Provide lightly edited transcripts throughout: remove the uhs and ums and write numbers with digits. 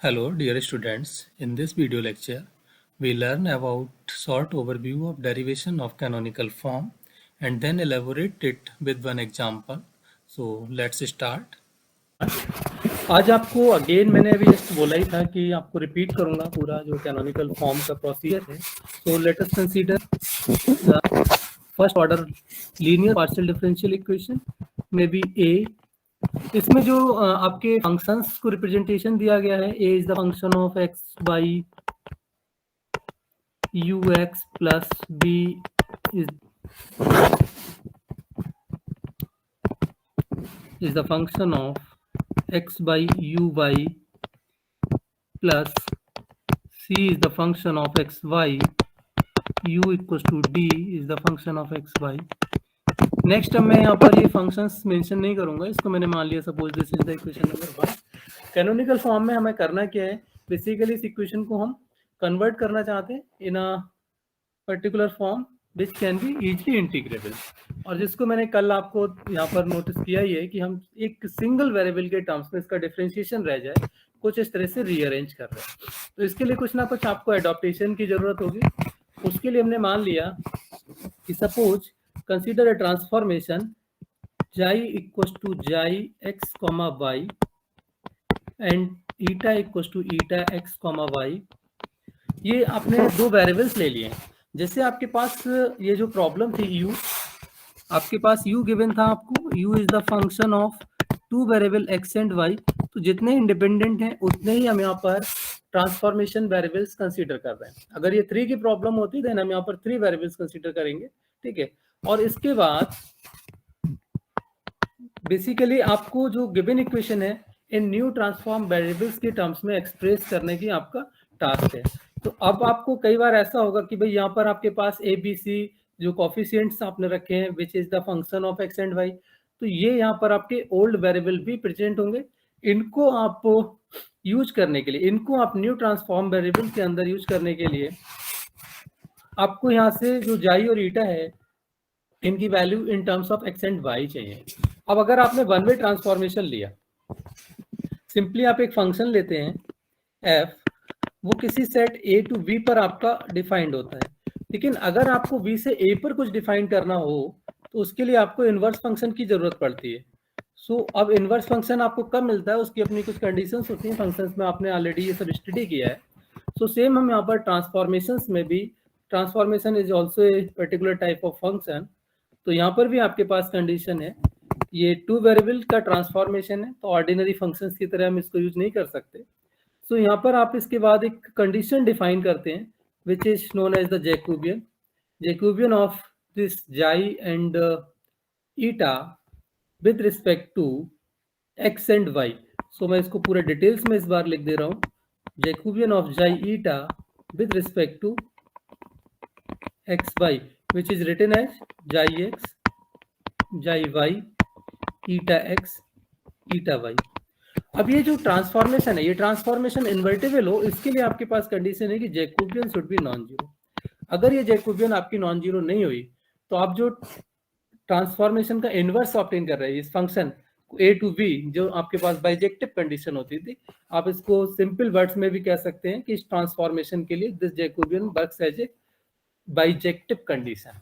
Hello, dear students. In this video lecture, we learn about short overview of derivation of canonical form and then elaborate it with one example. So let's start. आज आपको again मैंने अभी just बोला ही था कि आपको repeat करूंगा पूरा जो कैनोनिकल फॉर्म का प्रोसीजर है. So let us consider the first order linear partial differential equation may be A. इसमें जो आपके फंक्शंस को रिप्रेजेंटेशन दिया गया है, A is the function of X by U x plus B is the function of x by u y plus c is the function of x y, u equals to d is the function of x y. Next अब मैं यहाँ पर ये functions mention नहीं करूंगा, इसको मैंने मान लिया suppose this is the equation number 1. Canonical form में हमें करना क्या है, बेसिकली इस इक्वेशन को हम कन्वर्ट करना चाहते हैं in a particular form which can be easily integrable. और जिसको मैंने कल आपको यहाँ पर नोटिस किया ही है कि हम एक सिंगल वेरिएबल के टर्म्स में इसका डिफरेंशिएशन रह जाए, कुछ इस तरह से रीअरेंज कर रहे हैं. तो इसके लिए कुछ ना कुछ आपको एडॉप्टेशन की जरूरत होगी. उसके लिए हमने मान लिया कि suppose consider a transformation xi equals to xi x comma y and eta equals to eta x comma y. ये आपने दो वेरिएबल्स ले लिए. जैसे आपके पास ये जो प्रॉब्लम थी u, आपके पास u गिवन था आपको, u is the function of two variable x and y. तो जितने इंडिपेंडेंट हैं उतने ही हम यहाँ पर ट्रांसफॉर्मेशन वेरिएबल्स कंसीडर कर रहे हैं. अगर ये 3 की प्रॉब्लम होती देन हम यहाँ पर 3 वेरिएबल्स कंसीडर करेंगे. ठीक है. और इसके बाद बेसिकली आपको जो गिवन इक्वेशन है इन न्यू ट्रांसफॉर्म वेरिएबल्स के टर्म्स में एक्सप्रेस करने की आपका टास्क है. तो अब आपको कई बार ऐसा होगा कि भाई यहाँ पर आपके पास ए बी सी जो कोफिशिएंट्स आपने रखे हैं which is the function of X and Y, तो ये यहाँ पर आपके ओल्ड वेरिएबल भी प्रेजेंट होंगे. इनको आप यूज करने के लिए, इनको आप न्यू ट्रांसफॉर्म वेरिएबल के अंदर यूज करने के लिए आपको यहाँ से जो जाई और ईटा है इनकी value in terms of X and Y चाहिए. अब अगर आपने वन वे ट्रांसफॉर्मेशन लिया, सिंपली आप एक फंक्शन लेते हैं f, वो किसी सेट a टू b पर आपका डिफाइंड होता है. लेकिन अगर आपको b से a पर कुछ डिफाइन करना हो तो उसके लिए आपको इनवर्स फंक्शन की जरूरत पड़ती है. सो अब इनवर्स फंक्शन आपको कब मिलता है, उसकी अपनी कुछ कंडीशंस होती हैं. फंक्शंस में आपने ऑलरेडी ये सब स्टडी किया है. सो सेम हम यहाँ पर ट्रांसफॉर्मेशंस में भी, transformation is also a particular type of function. तो यहाँ पर भी आपके पास कंडीशन है, ये टू वेरिएबल का ट्रांसफॉर्मेशन है तो ऑर्डिनरी फंक्शंस की तरह हम इसको यूज नहीं कर सकते. सो यहाँ पर आप इसके बाद एक कंडीशन डिफाइन करते हैं which is known as the Jacobian of this xi and eta with respect to x and Y. So मैं इसको पूरे डिटेल्स में इस बार लिख दे रहा हूँ, Jacobian of xi eta with respect to X Y which is written as xi X xi Y eta X eta Y. अब ये जो ट्रांसफॉर्मेशन है, ये ट्रांसफॉर्मेशन इन्वर्टिबल हो, इसके लिए आपके पास कंडीशन है कि Jacobian should be non zero. अगर ये जैकोबियन आपकी नॉन जीरो नहीं हुई तो आप जो ट्रांसफॉर्मेशन का इनवर्स ऑब्टेन कर रहे हैं इस फंक्शन ए टू बी, जो आपके पास बाइजेक्टिव कंडीशन होती थी, आप इसको सिंपल वर्ड्स में भी कह सकते हैं कि इस ट्रांसफॉर्मेशन के लिए this Jacobian works as a bijective condition.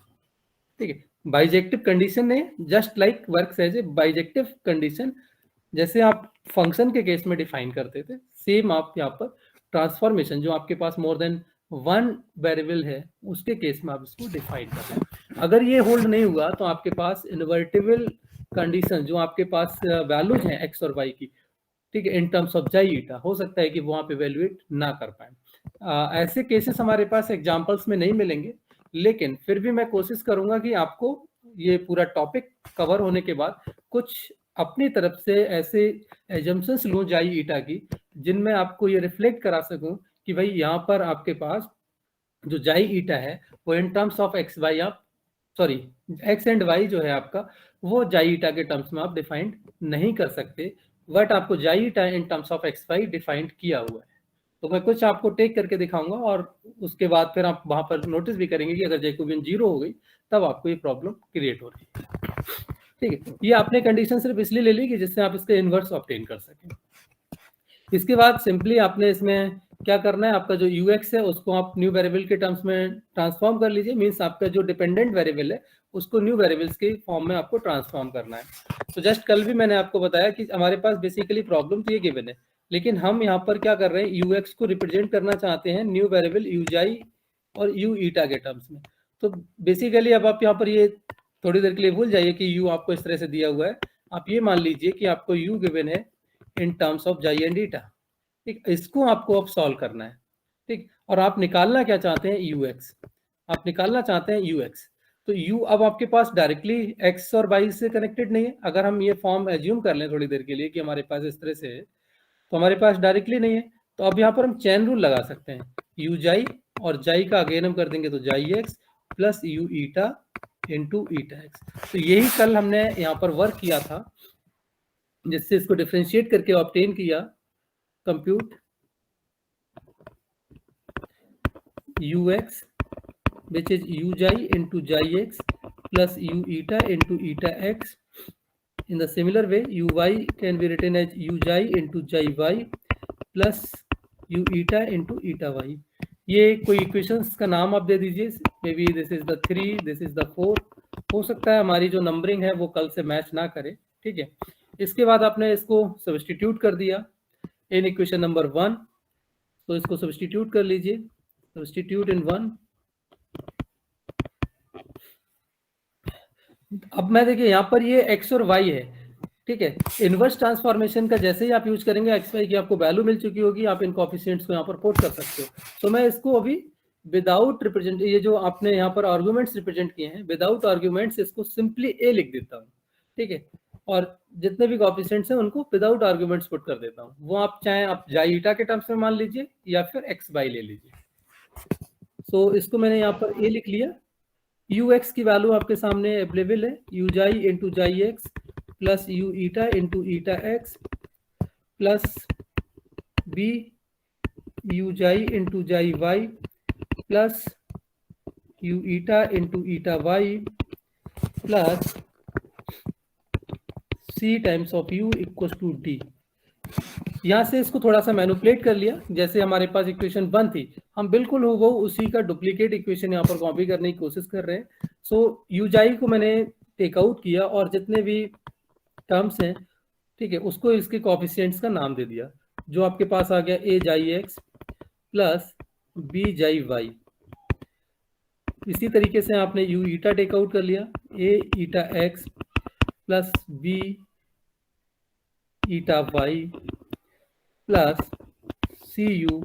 ठीक है. बाइजेक्टिव कंडीशन ने just like works as a bijective condition, जैसे आप फंक्शन के केस में डिफाइन करते थे, सेम आप यहाँ पर ट्रांसफॉर्मेशन जो आपके पास मोर देन वन वेरिएबल है उसके केस में आप इसको डिफाइन कर रहे हैं. अगर ये होल्ड नहीं हुआ तो आपके पास इन्वर्टिबल कंडीशन जो आपके पास वैल्यूज हैं एक्स और वाई की, ठीक है, इन टर्म्स ऑफ जाई ईटा, हो सकता है कि वहां पे वैल्यूएट ना कर पाए. ऐसे केसेस हमारे पास एग्जांपल्स में नहीं मिलेंगे, लेकिन फिर भी मैं कोशिश करूंगा कि आपको ये पूरा टॉपिक कवर होने के बाद कुछ अपनी तरफ से ऐसे एजम्पशंस लूं जाई ईटा की जिनमें आपको ये रिफ्लेक्ट करा सकूं कि भाई यहाँ पर आपके पास जो जाई ईटा है वो in terms of x Y, आप सॉरी एक्स एंड वाई जो है आपका, वो जाई ईटा के टर्म्स में आप डिफाइंड नहीं कर सकते, बट आपको xi eta in terms of x Y defined किया हुआ है. तो मैं कुछ आपको टेक करके दिखाऊंगा और उसके बाद फिर आप वहां पर नोटिस भी करेंगे कि अगर जैकोबियन जीरो हो गई तब आपको ये प्रॉब्लम क्रिएट हो रही है. ठीक है. ये आपने कंडीशन सिर्फ इसलिए ले ली कि जिससे आप इसका इनवर्स ऑब्टेन कर सकें. इसके बाद सिंपली आपने इसमें क्या करना है, आपका जो यूएक्स है उसको आप न्यू वेरिएबल के टर्म्स में ट्रांसफॉर्म कर लीजिए। मींस आपका जो डिपेंडेंट वेरिएबल है उसको न्यू वेरिएबल्स के फॉर्म में आपको ट्रांसफॉर्म करना है। तो जस्ट कल भी मैंने आपको बताया कि हमारे पास बेसिकली प्रॉब्लम तो ये गिवन है, लेकिन हम यहाँ पर क्या कर रहे हैं, यूएक्स को रिप्रेजेंट करना चाहते हैं न्यू वेरिएबल यूजाई और यू ईटा के टर्म्स में। तो बेसिकली अब आप यहाँ पर ये थोड़ी देर के लिए भूल जाइए कि यू आपको इस तरह से दिया हुआ है। आप ये मान लीजिए कि आपको यू गिवन है इन टर्म्स ऑफ जाई एंड ईटा, ठीक। इसको आपको अब सॉल्व करना है, ठीक। और आप निकालना क्या चाहते हैं, यूएक्स। आप निकालना चाहते हैं यूएक्स। तो यू अब आपके पास डायरेक्टली एक्स और वाई से कनेक्टेड नहीं है। अगर हम ये फॉर्म एज्यूम कर लें थोड़ी देर के लिए कि हमारे पास इस तरह से है, तो हमारे पास डायरेक्टली नहीं है। तो अब यहाँ पर हम चैन रूल लगा सकते हैं, यू जाई और जाई का अगेन हम कर देंगे तो जाई X plus you eta into eta x. तो यही कल हमने यहाँ पर वर्क किया था, जिससे इसको डिफ्रेंशिएट करके ऑब्टेन किया, compute ux which is uji into ji x plus u eta into eta x. In the similar way, uy can be written as uji into ji y plus u eta into eta y. ये कोई equations का नाम आप दे दीजिए, may be this is the 3, this is the 4। हो सकता है हमारी जो नंबरिंग है वो कल से मैच ना करे, ठीक है। इसके बाद आपने इसको सब्स्टिट्यूट कर दिया इन इक्वेशन नंबर 1, तो इसको सब्स्टिट्यूट कर लीजिए, सब्स्टिट्यूट इन 1। अब मैं देखिए यहाँ पर ये x और y है, ठीक है। इनवर्स ट्रांसफॉर्मेशन का जैसे ही आप यूज करेंगे एक्स वाई की आपको वैल्यू मिल चुकी होगी, आप इन कोएफिशिएंट्स को यहाँ पर पुट कर सकते हो। तो मैं इसको अभी विदाउट रिप्रेजेंट, ये जो आपने यहाँ पर आर्गुमेंट्स रिप्रेजेंट किए हैं विदाउट आर्गुमेंट्स, इसको सिंपली ए लिख देता हूँ, ठीक है। और जितने भी कोएफिशिएंट्स हैं उनको विदाउट आर्गुमेंट्स पुट कर देता हूँ। वो आप चाहे आप जाई ईटा के टर्म्स में मान लीजिए या फिर एक्स वाई ले लीजिए। सो इसको मैंने यहाँ पर ए लिख लिया। ux की वैल्यू आपके सामने अवेलेबल है, U xi into xi X plus you eta into eta X plus B U xi into xi Y plus you eta into eta Y plus C times of U equal to D. यहाँ से इसको थोड़ा सा manipulate कर लिया, जैसे हमारे पास equation 1 थी, हम बिल्कुल वो उसी का डुप्लीकेट इक्वेशन यहाँ पर कॉपी करने की कोशिश कर रहे हैं। सो यू जाई को मैंने टेक आउट किया और जितने भी टर्म्स हैं, ठीक है, उसको इसके कोएफिशिएंट्स का नाम दे दिया, जो आपके पास आ गया ए जाई एक्स प्लस बी जाई वाई। इसी तरीके से आपने यू ईटा टेक आउट कर लिया, A eta X plus B eta Y plus C U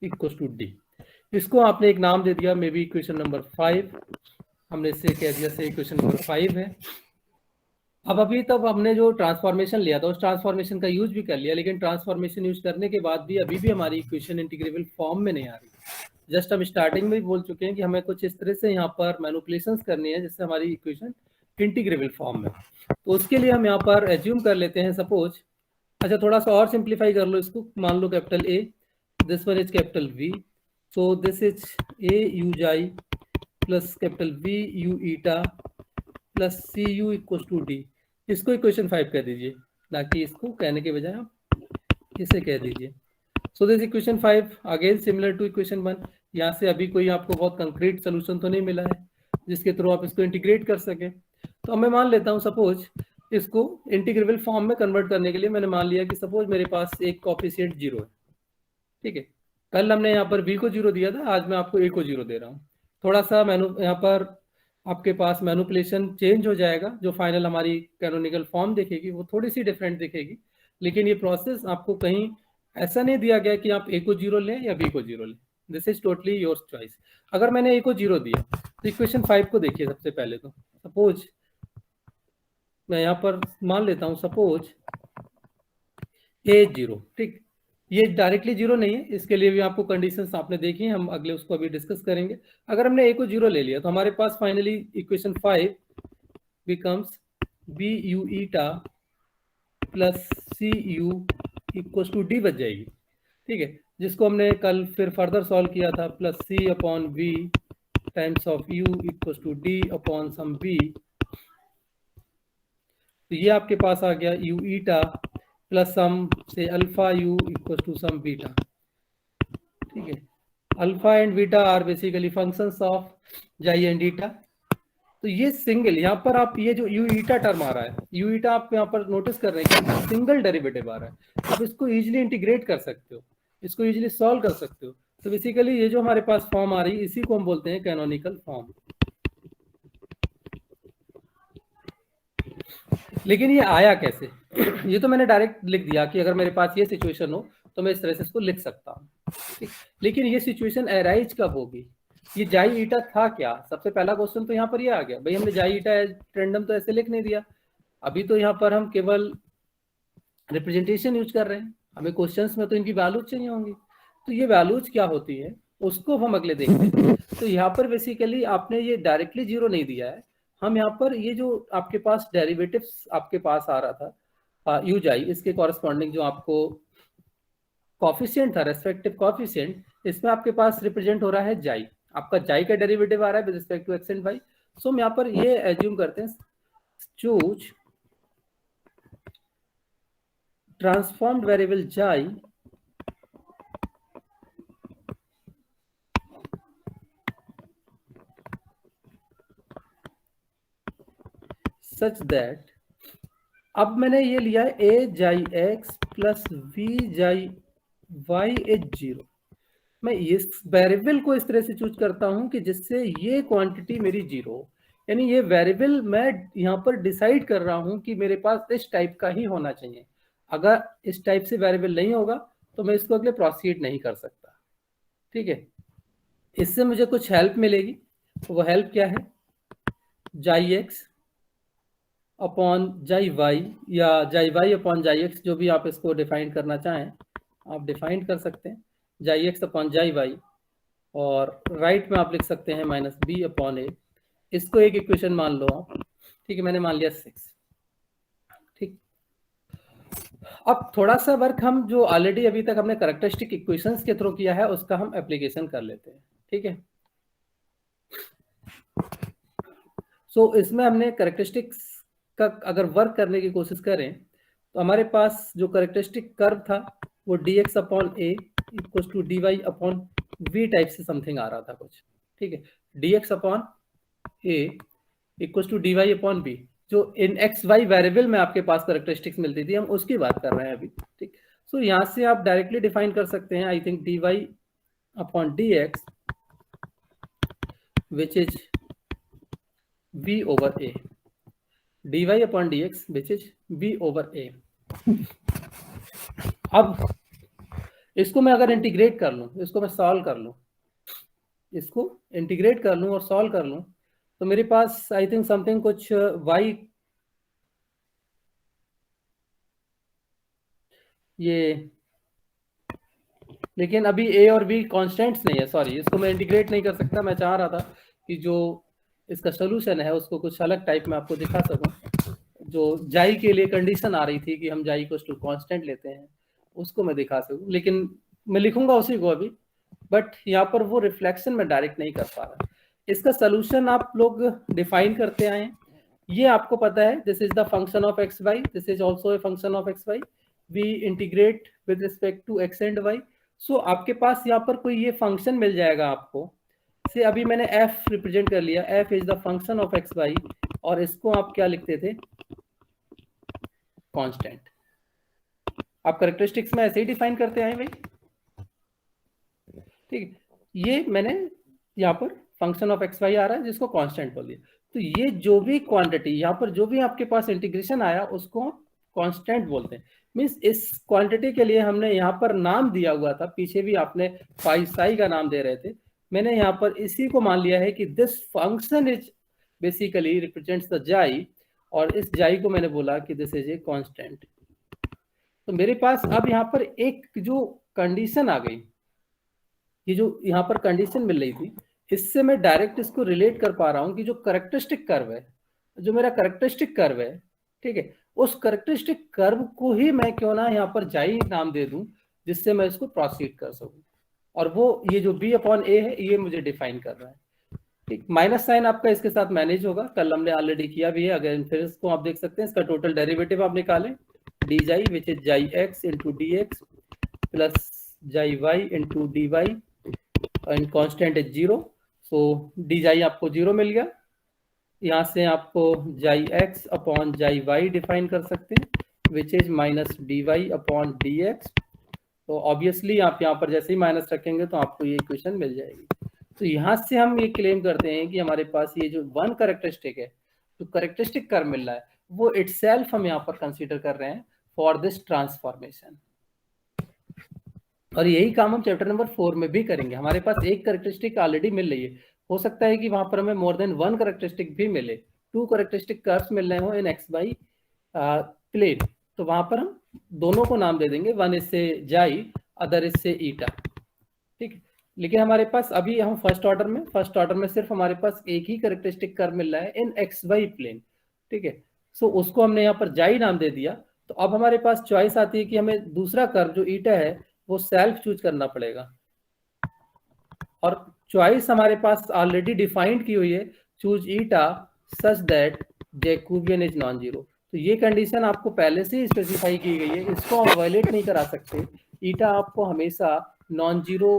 equal to D. इसको आपने एक नाम दे दिया, मे बी इक्वेशन नंबर 5, हमने इससे कह दिया से इक्वेशन नंबर 5 है। अब अभी तक हमने जो ट्रांसफॉर्मेशन लिया था उस ट्रांसफॉर्मेशन का यूज भी कर लिया, लेकिन ट्रांसफॉर्मेशन यूज करने के बाद भी अभी भी हमारी इक्वेशन इंटीग्रेबल फॉर्म में नहीं आ रही। जस्ट हम स्टार्टिंग में ही बोल चुके हैं कि हमें कुछ इस तरह से यहाँ पर मैनिपुलेशंस करनी है जिससे हमारी इक्वेशन इंटीग्रेबल फॉर्म में। तो उसके लिए हम यहाँ पर एज्यूम कर लेते हैं, सपोज, अच्छा थोड़ा सा और सिंप्लीफाई कर लो इसको, मान लो capital A, this one is capital V, so this is A U xi plus capital V U eta plus C U equal to D. इसको इक्वेशन 5 कह दीजिए, ना कि इसको कहने के बजाय आप इसे कह दीजिए। So this equation 5 again similar to equation 1। यहाँ से अभी कोई आपको बहुत कंक्रीट सोल्यूशन तो नहीं मिला है जिसके थ्रू आप इसको इंटीग्रेट कर सके। तो अब मैं मान लेता हूँ, सपोज इसको इंटीग्रेबल फॉर्म में कन्वर्ट करने के लिए मैंने मान लिया कि सपोज मेरे पास एक कोएफिशिएंट 0 है, ठीक है। कल हमने यहाँ पर v को 0 दिया था, आज मैं आपको a को 0 दे रहा हूँ। थोड़ा सा यहाँ पर आपके पास मैनिपुलेशन चेंज हो जाएगा, जो फाइनल हमारी कैनोनिकल फॉर्म दिखेगी वो थोड़ी सी डिफरेंट दिखेगी, लेकिन ये प्रोसेस आपको कहीं ऐसा नहीं दिया गया कि आप a को 0 लें या b को 0 लें। This is totally your choice. अगर मैंने a को 0 दिया तो इक्वेशन 5 को देखिए। सबसे पहले तो सपोज मैं यहाँ पर मान लेता हूँ, सपोज a 0, ठीक। ये डायरेक्टली 0 नहीं है, इसके लिए भी आपको कंडीशंस आपने देखी हैं, हम अगले उसको अभी डिस्कस करेंगे। अगर हमने a को 0 ले लिया तो हमारे पास finally equation 5 becomes b u eta plus c u equal to d बच जाएगी, ठीक है, जिसको हमने कल फिर फर्दर सॉल्व किया था, plus c upon v times of u equal to d upon some b। तो ये आपके पास आ गया u ईटा प्लस सम से alpha U equal to some beta, ठीक है। Alpha and beta are basically functions of xi and eta. तो ये single, यहाँ पर आप ये जो यू ईटा टर्म आ रहा है, यू ईटा आप यहाँ पर नोटिस कर रहे हैं कि सिंगल डेरिवेटिव आ रहा है। आप इसको इजीली इंटीग्रेट कर सकते हो, इसको इजीली सॉल्व कर सकते हो। तो बेसिकली ये जो हमारे पास फॉर्म आ रही है इसी को हम बोलते हैं कैनोनिकल फॉर्म। लेकिन ये आया कैसे? ये तो मैंने डायरेक्ट लिख दिया कि अगर मेरे पास ये सिचुएशन हो तो मैं इस तरह से इसको लिख सकता हूँ। लेकिन ये सिचुएशन अराइज कब होगी? ये जाई ईटा था क्या? सबसे पहला क्वेश्चन तो यहाँ पर ये आ गया, भाई हमने जाई ईटा रैंडम तो ऐसे लिख नहीं दिया। अभी तो यहाँ पर हम केवल रिप्रेजेंटेशन यूज कर रहे हैं, हमें क्वेश्चंस में तो इनकी वैल्यूज चाहिए होंगी। तो ये वैल्यूज क्या होती है उसको हम अगले देखते हैं। तो यहाँ पर बेसिकली आपने ये डायरेक्टली जीरो नहीं दिया है, हम यहाँ पर ये जो आपके पास डेरिवेटिव्स आपके पास आ रहा था यू जाई, इसके कॉरेस्पॉन्डिंग जो आपको कॉफिशिएंट था, रेस्पेक्टिव कॉफिशिएंट, इसमें आपके पास रिप्रेजेंट हो रहा है जाई। आपका जाई का डेरिवेटिव आ रहा है with respect to x and Y. So हम यहाँ पर ये एज्यूम करते हैं, चूज ट्रांसफॉर्म्ड वेरिएबल जाई सच दैट, अब मैंने ये लिया है ए जाई एक्स प्लस वी जाई वाई इज जीरो। मैं इस वेरिएबल को इस तरह से चूज करता हूं कि जिससे ये क्वांटिटी मेरी जीरो हो, यानी ये वेरिएबल मैं यहाँ पर डिसाइड कर रहा हूं कि मेरे पास इस टाइप का ही होना चाहिए। अगर इस टाइप से वेरिएबल नहीं होगा तो मैं इसको अगले प्रोसीड नहीं कर सकता, ठीक है। इससे मुझे कुछ हेल्प मिलेगी, वो हेल्प क्या है? जाई एक्स अपॉन जाई वाई या जाई वाई अपॉन जाई एक्स, जो भी आप इसको डिफाइन करना चाहें आप डिफाइन कर सकते हैं। जाई एक्स अपॉन जाई वाई, और राइट में आप लिख सकते हैं माइनस बी अपॉन ए। इसको एक इक्वेशन मान लो आप, ठीक है। मैंने मान लिया 6, ठीक। अब थोड़ा सा वर्क हम जो ऑलरेडी अभी तक हमने कैरेक्टरिस्टिक इक्वेशंस के थ्रू किया है उसका हम एप्लीकेशन कर लेते हैं, ठीक है। सो इसमें हमने कैरेक्टरिस्टिक्स का अगर वर्क करने की कोशिश करें तो हमारे पास जो कैरेक्टरिस्टिक कर्व था वो d x upon a equal to d Y upon v type से समथिंग आ रहा था कुछ, ठीक है। D x upon a equal to d Y upon b, जो इन एक्स वाई वेरिएबल में आपके पास कैरेक्टरिस्टिक्स मिलती थी, हम उसकी बात कर रहे हैं अभी, ठीक। सो यहाँ से आप डायरेक्टली डिफाइन कर सकते हैं, I think D Y upon D X which is v over a, dy upon dx which is v over a। अब इसको मैं अगर इंटीग्रेट कर लूं, इसको मैं सॉल्व कर लूं, इसको इंटीग्रेट कर लूं और सॉल्व कर लूं, तो मेरे पास आई थिंक समथिंग कुछ y, ये, लेकिन अभी a और b कांस्टेंट्स नहीं है, सॉरी, इसको मैं इंटीग्रेट नहीं कर सकता। मैं चाह रहा था कि जो इसका सोल्यूशन है उसको कुछ अलग टाइप में आपको दिखा सकूं। जो जाई के लिए कंडीशन आ रही थी कि हम जाई को टू कांस्टेंट लेते हैं, उसको मैं दिखा सकूं, लेकिन मैं लिखूंगा उसी को अभी, बट यहाँ पर वो रिफ्लेक्शन में डायरेक्ट नहीं कर पा रहा। इसका सोल्यूशन आप लोग डिफाइन करते आए, ये आपको पता है, this is the function of x y, this is also a function of x y, we integrate with respect to x and Y. So आपके पास यहाँ पर कोई ये फंक्शन मिल जाएगा आपको, से अभी मैंने f रिप्रेजेंट कर लिया, f is the function of x Y, और इसको आप क्या लिखते थे? कांस्टेंट। आप कैरेक्टरिस्टिक्स में ऐसे ही डिफाइन करते आए भाई, ठीक। ये मैंने यहाँ पर फंक्शन ऑफ एक्स वाई आ रहा है जिसको कांस्टेंट बोल दिया। तो ये जो भी क्वांटिटी यहाँ पर जो भी आपके पास इंटीग्रेशन आया उसको कांस्टेंट बोलते हैं। मींस इस क्वांटिटी के लिए हमने यहाँ पर नाम दिया हुआ था, पीछे भी आपने फाई साई का नाम दे रहे थे, मैंने यहाँ पर इसी को मान लिया है कि this function is basically represents the जाई, और इस जाई को मैंने बोला कि दिस इज ए कांस्टेंट। तो मेरे पास अब यहाँ पर एक जो कंडीशन आ गई, ये जो यहाँ पर कंडीशन मिल रही थी, इससे मैं डायरेक्ट इसको रिलेट कर पा रहा हूँ कि जो कैरेक्टरिस्टिक कर्व है, जो मेरा कैरेक्टरिस्टिक कर्व है, ठीक है, उस कैरेक्टरिस्टिक कर्व को ही मैं क्यों ना यहाँ पर जाई नाम दे दूं, जिससे मैं इसको प्रोसीड कर सकूं। और वो ये जो b अपॉन ए है ये मुझे डिफाइन कर रहा है, ठीक। माइनस साइन आपका इसके साथ मैनेज होगा, कल हमने ऑलरेडी किया भी है। अगर फिर इसको आप देख सकते हैं, इसका टोटल डेरिवेटिव आप निकालें, dy which is xi x into dx plus xi y into dy and constant is 0, so dy आपको 0 मिल गया। यहाँ से आपको xi x upon xi y define कर सकते हैं which is minus dy upon dx। तो ऑब्वियसली आप यहाँ पर जैसे ही माइनस रखेंगे तो आपको ये इक्वेशन मिल जाएगी। तो यहाँ से हम ये क्लेम करते हैं कि हमारे पास ये जो वन कैरेक्टरिस्टिक है, जो कैरेक्टरिस्टिक कर्व मिल रहा है, वो इटसेल्फ हम यहाँ पर कंसीडर कर रहे हैं फॉर दिस ट्रांसफॉर्मेशन। और यही काम हम चैप्टर नंबर 4 में भी करेंगे। हमारे पास एक कैरेक्टरिस्टिक ऑलरेडी मिल रही है, हो सकता है कि वहां पर हमें मोर देन वन कैरेक्टरिस्टिक भी मिले, टू कैरेक्टरिस्टिक कर्व्स मिल रहे हो इन एक्स वाई प्लेन, तो वहां पर हम दोनों को नाम दे देंगे, वन इससे जाई अदर इससे ईटा, ठीक है। लेकिन हमारे पास अभी हम फर्स्ट ऑर्डर में सिर्फ हमारे पास एक ही कैरेक्टरिस्टिक कर्व मिल रहा है इन एक्स वाई प्लेन, ठीक है। सो उसको हमने यहाँ पर जाई नाम दे दिया। तो अब हमारे पास चॉइस आती है कि हमें दूसरा कर्व जो ईटा है वो सेल्फ चूज करना पड़ेगा, और चॉइस हमारे पास ऑलरेडी डिफाइंड की हुई है, choose eta such that Jacobian is non zero. तो ये कंडीशन आपको पहले से ही स्पेसिफाई की गई है, इसको आप वायलेट नहीं करा सकते। ईटा आपको हमेशा नॉन जीरो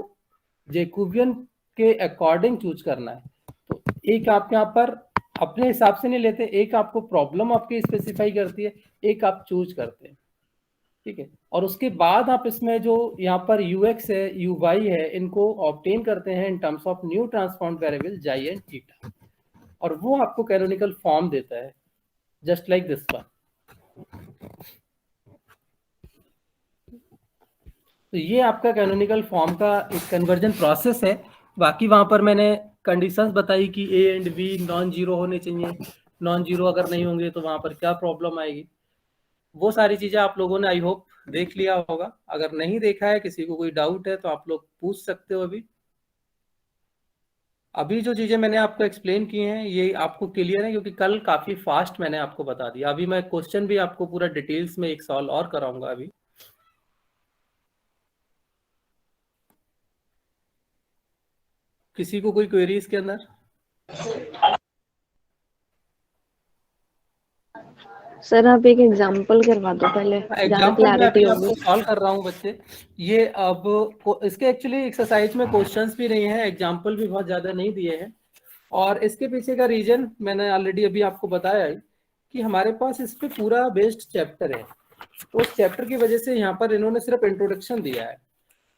जैकोबियन के अकॉर्डिंग चूज करना है। तो एक आप यहाँ पर अपने हिसाब से नहीं लेते, एक आपको प्रॉब्लम आपकी स्पेसिफाई करती है, एक आप चूज करते हैं, ठीक है। और उसके बाद आप इसमें जो यहाँ पर ux है uy है, इनको ऑब्टेन करते हैं इन terms of new transformed variable xi and theta, और वो आपको कैनोनिकल फॉर्म देता है जस्ट लाइक दिस वन। तो ये आपका कैनोनिकल फॉर्म का एक कन्वर्जन प्रोसेस है। बाकी वहां पर मैंने कंडीशंस बताई कि a and b non zero होने चाहिए, नॉन जीरो अगर नहीं होंगे तो वहां पर क्या प्रॉब्लम आएगी, वो सारी चीजें आप लोगों ने आई होप देख लिया होगा। अगर नहीं देखा है, किसी को कोई डाउट है तो आप लोग पूछ सकते हो। अभी जो चीजें मैंने आपको एक्सप्लेन की हैं ये आपको क्लियर है, क्योंकि कल काफी फास्ट मैंने आपको बता दिया। अभी मैं क्वेश्चन भी आपको पूरा डिटेल्स में एक सॉल्व और कराऊंगा। अभी किसी को कोई क्वेरी इसके अंदर? सर आप एक एग्जांपल करवा दो पहले, एग्जांपल मैं अभी आपको सॉल्व कर रहा हूँ बच्चे। ये अब इसके एक्चुअली एक्सरसाइज में क्वेश्चंस भी नहीं है, एग्जांपल भी बहुत ज्यादा नहीं दिए हैं, और इसके पीछे का रीजन मैंने ऑलरेडी अभी आपको बताया है कि हमारे पास इस पे पूरा बेस्ड चैप्टर है। तो उस चैप्टर की वजह से यहाँ पर इन्होंने सिर्फ इंट्रोडक्शन दिया है।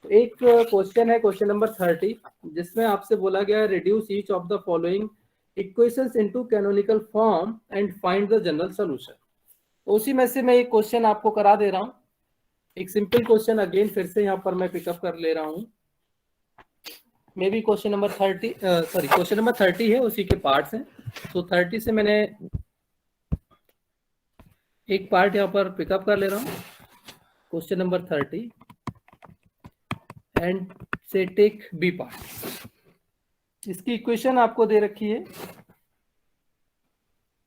तो एक क्वेश्चन है क्वेश्चन नंबर 30, जिसमें आपसे बोला गया है reduce each of the following equations into canonical form and find the general solution. तो उसी में से मैं एक क्वेश्चन आपको करा दे रहा हूँ, एक सिंपल क्वेश्चन अगेन फिर से यहाँ पर मैं पिकअप कर ले रहा हूँ। मे बी क्वेश्चन नंबर 30 है, उसी के पार्ट्स हैं। तो 30 से मैंने एक पार्ट यहाँ पर पिकअप कर ले रहा हूँ, क्वेश्चन नंबर 30, एंड से टेक बी पार्ट। इसकी इक्वेशन आपको दे रखी है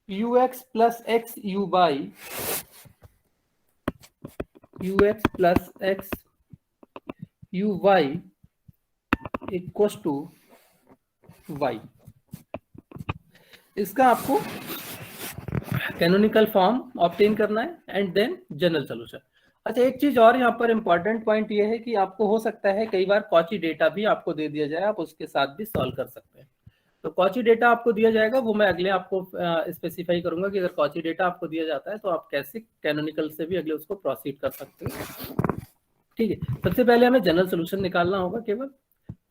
ux plus x U by ux plus x you Y equal to Y. इसका आपको कैनोनिकल फॉर्म ऑब्टेन करना है एंड देन जनरल सॉल्यूशन। अच्छा, एक चीज और यहाँ पर इंपॉर्टेंट पॉइंट ये है कि आपको हो सकता है कई बार कॉची डेटा भी आपको दे दिया जाए, आप उसके साथ भी सॉल्व कर सकते हैं। तो कॉची डेटा आपको दिया जाएगा, वो मैं अगले आपको स्पेसिफाई करूंगा कि अगर कॉची डेटा आपको दिया जाता है तो आप कैसे कैनोनिकल से भी अगले उसको प्रोसीड कर सकते हैं, ठीक है। सबसे पहले हमें जनरल सोल्यूशन निकालना होगा केवल,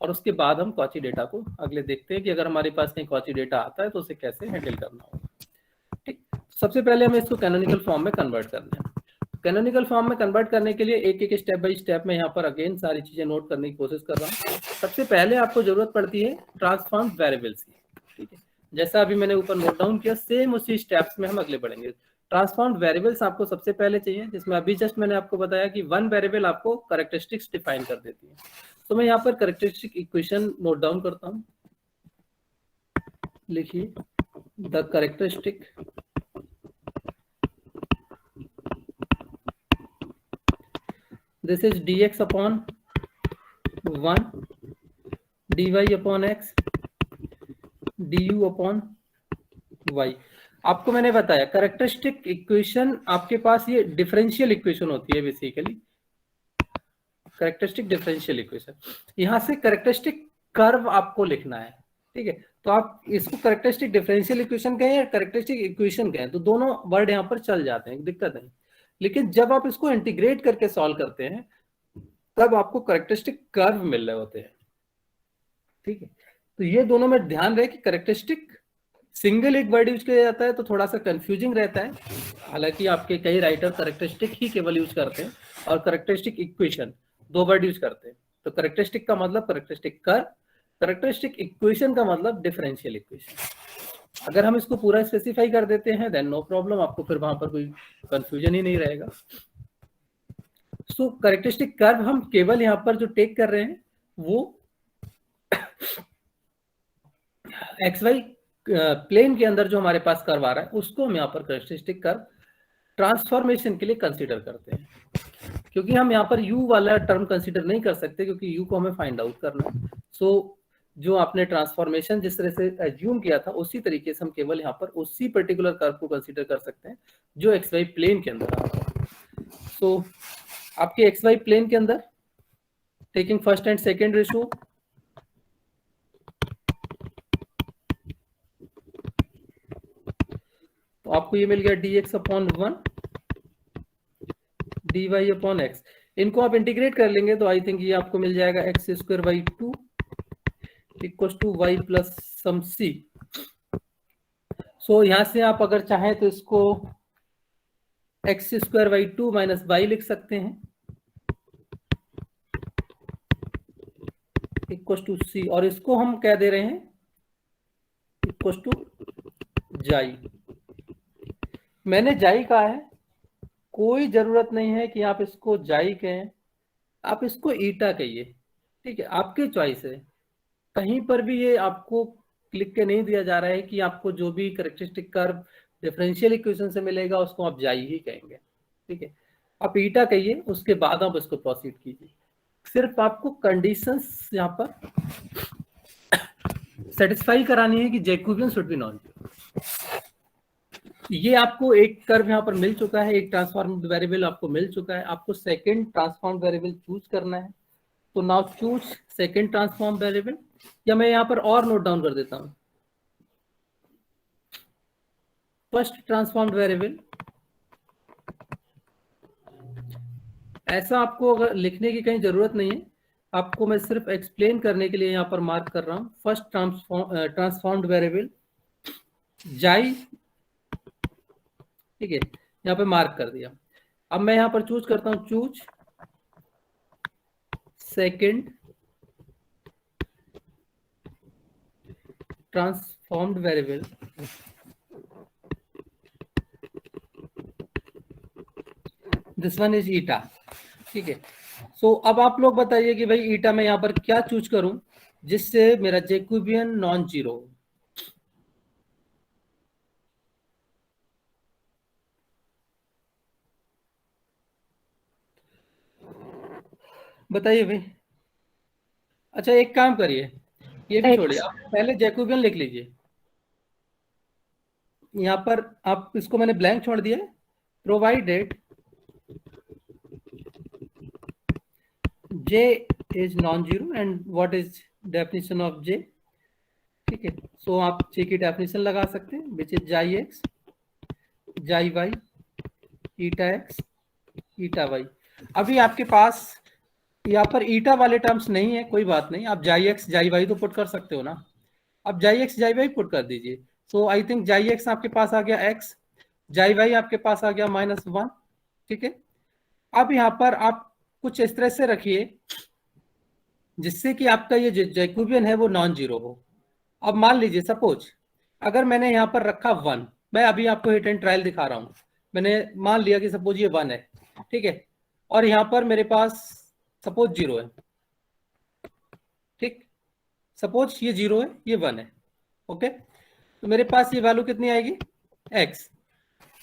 और उसके बाद हम कॉची डेटा को अगले देखते हैं कि अगर हमारे पास कहीं कॉची डेटा आता है तो उसे कैसे हैंडल करना होगा, ठीक। सबसे पहले हमें इसको कैनोनिकल फॉर्म में कन्वर्ट करना है। कैनोनिकल फॉर्म में कन्वर्ट करने के लिए एक एक स्टेप बाय स्टेप में यहाँ पर अगेन सारी चीजें नोट करने की कोशिश कर रहा हूँ। सबसे पहले आपको जरूरत पड़ती है ट्रांसफॉर्म वेरिएबल्स की, ठीक है। जैसा अभी मैंने ऊपर नोट डाउन किया, सेम उसी स्टेप्स में हम अगले बढ़ेंगे। ट्रांसफॉर्म्ड वेरिएबल्स आपको सबसे पहले चाहिए, जिसमें अभी जस्ट मैंने आपको बताया कि वन वेरिएबल आपको कैरेक्टरिस्टिक्स डिफाइन कर देती है। तो मैं यहाँ पर कैरेक्टरिस्टिक इक्वेशन नोट डाउन करता हूँ। लिखिए the characteristic this is dx upon 1 dy upon x du upon y। आपको मैंने बताया कैरेक्टरिस्टिक इक्वेशन आपके पास ये डिफरेंशियल इक्वेशन होती है बेसिकली, कैरेक्टरिस्टिक डिफरेंशियल इक्वेशन। यहाँ से कैरेक्टरिस्टिक कर्व आपको लिखना है, ठीक है। तो आप इसको कैरेक्टरिस्टिक डिफरेंशियल इक्वेशन कहें या कैरेक्टरिस्टिक इक्वेशन कहें तो दोनों वर्ड यहाँ पर चल जाते हैं, दिक्कत नहीं। लेकिन जब आप इसको इंटीग्रेट करके सॉल्व करते हैं तब आपको कैरेक्टरिस्टिक कर्व मिल रहे होते हैं, ठीक है। तो ये दोनों में ध्यान रहे कि कैरेक्टरिस्टिक सिंगल एक वर्ड यूज किया जाता है तो थोड़ा सा कंफ्यूजिंग रहता है, हालांकि आपके कई राइटर कैरेक्टरिस्टिक ही केवल यूज करते हैं और कैरेक्टरिस्टिक इक्वेशन 2 वर्ड यूज करते हैं। तो कैरेक्टरिस्टिक का मतलब कैरेक्टरिस्टिक कर्व, कैरेक्टरिस्टिक इक्वेशन का मतलब डिफरेंशियल इक्वेशन। अगर हम इसको पूरा स्पेसिफाई कर देते हैं देन नो प्रॉब्लम, आपको फिर वहां पर कोई कंफ्यूजन ही नहीं रहेगा। सो कैरेक्टरिस्टिक कर्व हम केवल यहाँ पर जो टेक कर रहे हैं वो XY प्लेन के अंदर जो हमारे पास कर्व आ रहा है उसको हम यहाँ पर कैरेक्टरिस्टिक कर्व ट्रांसफॉर्मेशन के लिए कंसीडर करते हैं, क्योंकि हम यहाँ पर u वाला टर्म कंसीडर नहीं कर सकते क्योंकि u को हमें फाइंड आउट करना है। सो जो आपने ट्रांसफॉर्मेशन जिस तरह से एज्यूम किया था उसी तरीके से हम केवल यहाँ पर उसी पर्टिकुलर कर्व को कंसीडर कर सकते हैं जो XY प्लेन के अंदर आ रहा है। सो आपके XY प्लेन के अंदर taking first and second ratio, तो आपको ये मिल गया dx/1 dy/x। इनको आप इंटीग्रेट कर लेंगे तो आई थिंक ये आपको मिल जाएगा x²/2 = y प्लस सम c। सो यहां से आप अगर चाहें तो इसको x²/2 माइनस y लिख सकते हैं = c, और इसको हम क्या दे रहे हैं =जाई। मैंने जाई कहा है, कोई जरूरत नहीं है कि आप इसको जाई कहें, आप इसको ईटा कहिए, ठीक है, आपके चॉइस है। कहीं पर भी ये आपको क्लिक के नहीं दिया जा रहा है कि आपको जो भी कैरेक्टरिस्टिक कर्व डिफरेंशियल इक्वेशन से मिलेगा उसको आप जाई ही कहेंगे, ठीक है। आप ईटा कहिए, उसके बाद आप इसको प्रोसीड कीजिए। सिर्फ आपको कंडीशंस यहाँ पर सेटिस्फाई करानी है कि Jacobian should be non zero. ये आपको एक कर्व यहाँ पर मिल चुका है, एक ट्रांसफॉर्म्ड वेरिएबल आपको मिल चुका है, आपको सेकंड ट्रांसफॉर्म्ड वेरिएबल चूज करना है। तो now choose second transformed variable, या मैं यहाँ पर और नोट डाउन कर देता हूँ फर्स्ट ट्रांसफॉर्म्ड वेरिएबल। ऐसा आपको अगर लिखने की कहीं जरूरत नहीं है, आपको मैं सिर्फ एक्सप्लेन करने के लिए यहाँ पर मार्क कर रहा हूँ। फर्स्ट ट्रांसफॉर्म्ड वेरिएबल जाई, ठीक है, यहाँ पे मार्क कर दिया। अब मैं यहाँ पर चूज करता हूँ choose second transformed variable, this one is eta, ठीक है। सो अब आप लोग बताइए कि भाई ईटा में यहाँ पर क्या चूज करूं जिससे मेरा जैकोबियन नॉन जीरो हो। बताइए भाई। अच्छा एक काम करिए, ये भी छोड़िए, आप पहले जैकोबियन लिख लीजिए। यहाँ पर आप इसको मैंने ब्लैंक छोड़ दिया है, provided j is non-zero and what is definition of j, ठीक है। सो आप j की डेफिनेशन लगा सकते हैं which is जाई x जाई y ईटा x ईटा y। अभी आपके पास यहाँ पर ईटा वाले टर्म्स नहीं है, कोई बात नहीं, आप जाई x जाई y तो पुट कर सकते हो ना, अब जाई x जाई y पुट कर दीजिए। सो आई थिंक जाई x आपके पास आ गया x, जाई y आपके पास आ गया -1, ठीक है। अब यहाँ पर आप कुछ इस तरह से रखिए जिससे कि आपका ये जैकोबियन है वो नॉन जीरो हो। अब मान लीजिए सपोज अगर मैंने यहाँ पर रखा 1, मैं अभी आपको हिट एंड ट्रायल दिखा रहा हूँ, मैंने मान लिया कि सपोज ये 1 है, ठीक है, और यहाँ पर मेरे पास सपोज 0 है, ठीक, सपोज ये 0 है ये 1 है, ओके। तो मेरे पास ये वैल्यू कितनी आएगी x।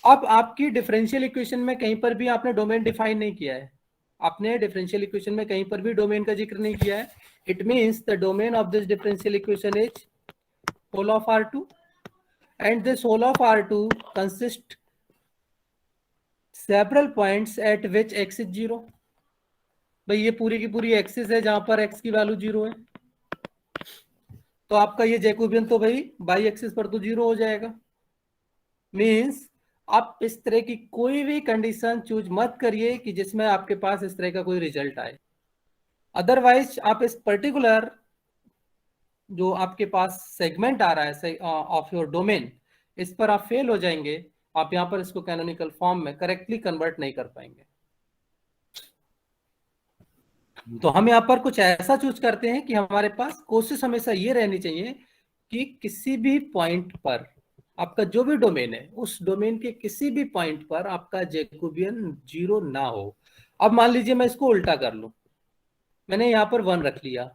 अब आपकी डिफरेंशियल इक्वेशन में कहीं पर भी आपने डोमेन डिफाइन नहीं किया है, आपने डिफरेंशियल इक्वेशन में कहीं पर भी डोमेन का जिक्र नहीं किया है। It means the domain of this differential equation is whole of R2 and this whole of R2 consists several points at which x is 0। भाई ये पूरी की पूरी एक्सिस है जहां पर x की वैल्यू 0 है, तो आपका ये जैकोबियन तो भाई बाई एक्सिस पर तो 0 हो जाएगा। मीन्स आप इस तरह की कोई भी कंडीशन चूज मत करिए कि जिसमें आपके पास इस तरह का कोई रिजल्ट आए, अदरवाइज आप इस पर्टिकुलर जो आपके पास सेगमेंट आ रहा है ऑफ योर डोमेन, इस पर आप फेल हो जाएंगे। आप यहां पर इसको कैनोनिकल फॉर्म में करेक्टली कन्वर्ट नहीं कर पाएंगे। तो हम यहाँ पर कुछ ऐसा चूज करते हैं कि हमारे पास कोशिश हमेशा ये रहनी चाहिए कि किसी भी पॉइंट पर आपका जो भी डोमेन है, उस डोमेन के किसी भी पॉइंट पर आपका जैकोबियन 0 ना हो। अब मान लीजिए मैं इसको उल्टा कर लूं, मैंने यहाँ पर 1 रख लिया,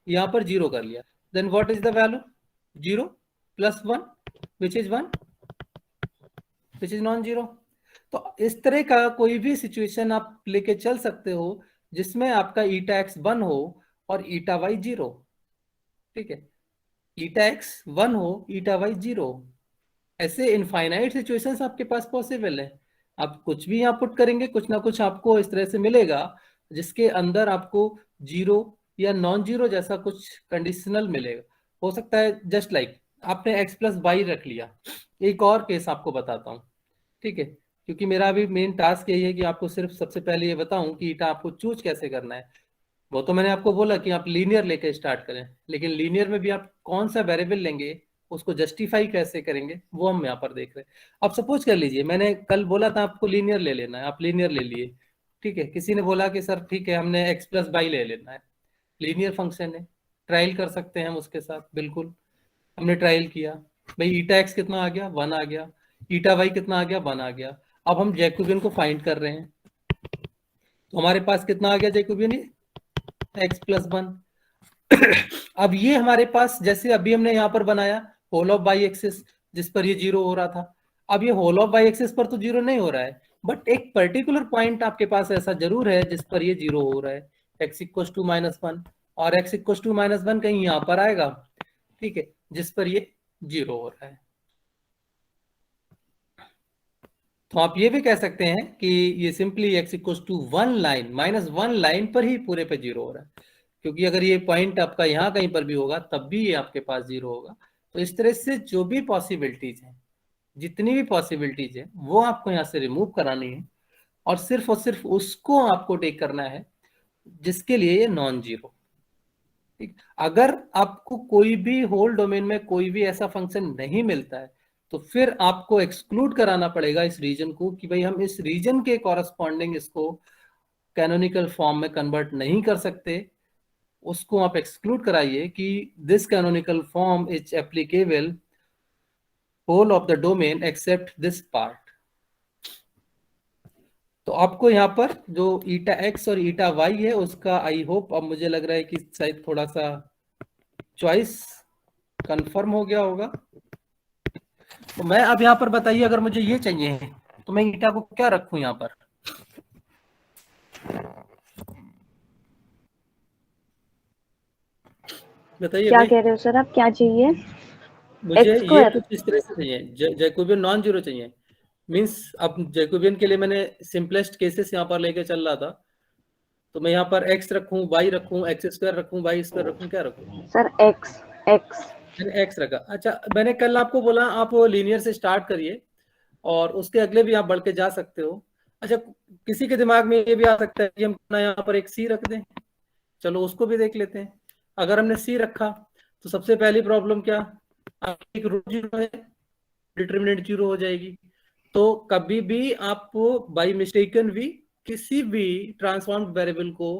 यहाँ पर 0 कर लिया, then what is the value? 0 plus 1 which is 1 which is non zero. तो इस तरह का कोई भी सिचुएशन आप लेके चल सकते हो जिसमें आपका ईटा एक्स 1 हो और ईटा वाई 0। ठीक है, ईटा एक्स 1 हो, ईटा वाई 0। ऐसे इनफाइनाइट सिचुएशंस आपके पास पॉसिबल है। आप कुछ भी यहाँ पुट करेंगे, कुछ ना कुछ आपको इस तरह से मिलेगा जिसके अंदर आपको 0 या नॉन जीरो जैसा कुछ कंडीशनल मिलेगा। हो सकता है जस्ट लाइक आपने x प्लस वाई रख लिया। एक और केस आपको बताता हूँ, ठीक है, क्योंकि मेरा अभी मेन टास्क यही है कि आपको सिर्फ सबसे पहले ये बताऊं कि ईटा आपको चूज कैसे करना है। वो तो मैंने आपको बोला कि आप लीनियर लेके स्टार्ट करें, लेकिन लीनियर में भी आप कौन सा वेरिएबल लेंगे, उसको जस्टिफाई कैसे करेंगे, वो हम यहाँ पर देख रहे हैं। अब सपोज कर लीजिए मैंने कल बोला था आपको लीनियर ले लेना है, आप लीनियर ले लिए, ठीक है। किसी ने बोला कि सर ठीक है हमने एक्स प्लस वाई ले लेना है, लीनियर फंक्शन है, ट्रायल कर सकते हैं हम उसके साथ, बिल्कुल। हमने ट्रायल किया, भाई ईटा एक्स कितना आ गया? 1 आ गया। ईटा वाई कितना आ गया? 1 आ गया। अब हम जैकोबियन को फाइंड कर रहे हैं, तो हमारे पास कितना आ गया जैकोबियन? X plus 1। अब ये हमारे पास जैसे अभी हमने यहाँ पर बनाया होल ऑफ बाई एक्सिस जिस पर ये 0 हो रहा था, अब ये होल ऑफ बाई एक्सिस पर तो 0 नहीं हो रहा है, बट एक पर्टिकुलर पॉइंट आपके पास ऐसा जरूर है जिस पर ये 0 हो रहा है, एक्स इक्वस टू -1, और एक्स इक्वस टू -1 कहीं यहाँ पर आएगा, ठीक है, जिस पर ये 0 हो रहा है। तो आप ये भी कह सकते हैं कि ये simply X equals to 1 line -1 line पर ही पूरे पे 0 हो रहा है, क्योंकि अगर ये पॉइंट आपका यहाँ कहीं पर भी होगा तब भी ये आपके पास 0 होगा। तो इस तरह से जो भी पॉसिबिलिटीज हैं, जितनी भी पॉसिबिलिटीज है, वो आपको यहाँ से रिमूव करानी है, और सिर्फ उसको आपको टेक करना है जिसके लिए ये नॉन जीरो। ठीक, अगर आपको कोई भी होल डोमेन में कोई भी ऐसा फंक्शन नहीं मिलता है तो फिर आपको एक्सक्लूड कराना पड़ेगा इस रीजन को कि भाई हम इस रीजन के कॉरस्पॉन्डिंग इसको कैनोनिकल फॉर्म में कन्वर्ट नहीं कर सकते। उसको आप एक्सक्लूड कराइए कि this canonical form is applicable whole of the domain except this part. तो आपको यहाँ पर जो ईटा एक्स और ईटा वाई है उसका आई होप अब मुझे लग रहा है कि शायद थोड़ा सा चॉइस कंफर्म हो गया होगा। तो मैं अब यहाँ पर बताइए, अगर मुझे ये चाहिए तो मैं ईटा को क्या रखूं यहाँ पर? बताइए क्या भाई। कह रहे हो सर आप, क्या चाहिए? मुझे एक्स ये स्क्वायर। कुछ इस तरह से चाहिए, जैकोबियन नॉन जीरो चाहिए। मींस अब जैकोबियन के लिए मैंने सिंपलेस्ट केसेस यहाँ पर लेके चल रहा था, तो मैं यहाँ पर एक्स रखूं, वाई रखूं, एक्स स्क्वायर रखूं, वाई स्क्वायर रखूं, क्या रखूं? Sir x. एक्स। मैंने एक्स रखा। अच्छा, मैंने कल आपको बोला आप लीनियर से स्टार्ट करिए और उसके अगले भी आप बढ़ के जा सकते हो। अच्छा, किसी के दिमाग में ये भी आ सकता है कि हम यहाँ पर एक सी रख दें, चलो उसको भी देख लेते हैं। अगर हमने सी रखा तो सबसे पहली प्रॉब्लम क्या, एक रो जीरो है, डिटर्मिनेंट 0 हो जाएगी। तो कभी भी आप बाई मिस्टेकन भी किसी भी ट्रांसफॉर्म्ड वेरिएबल को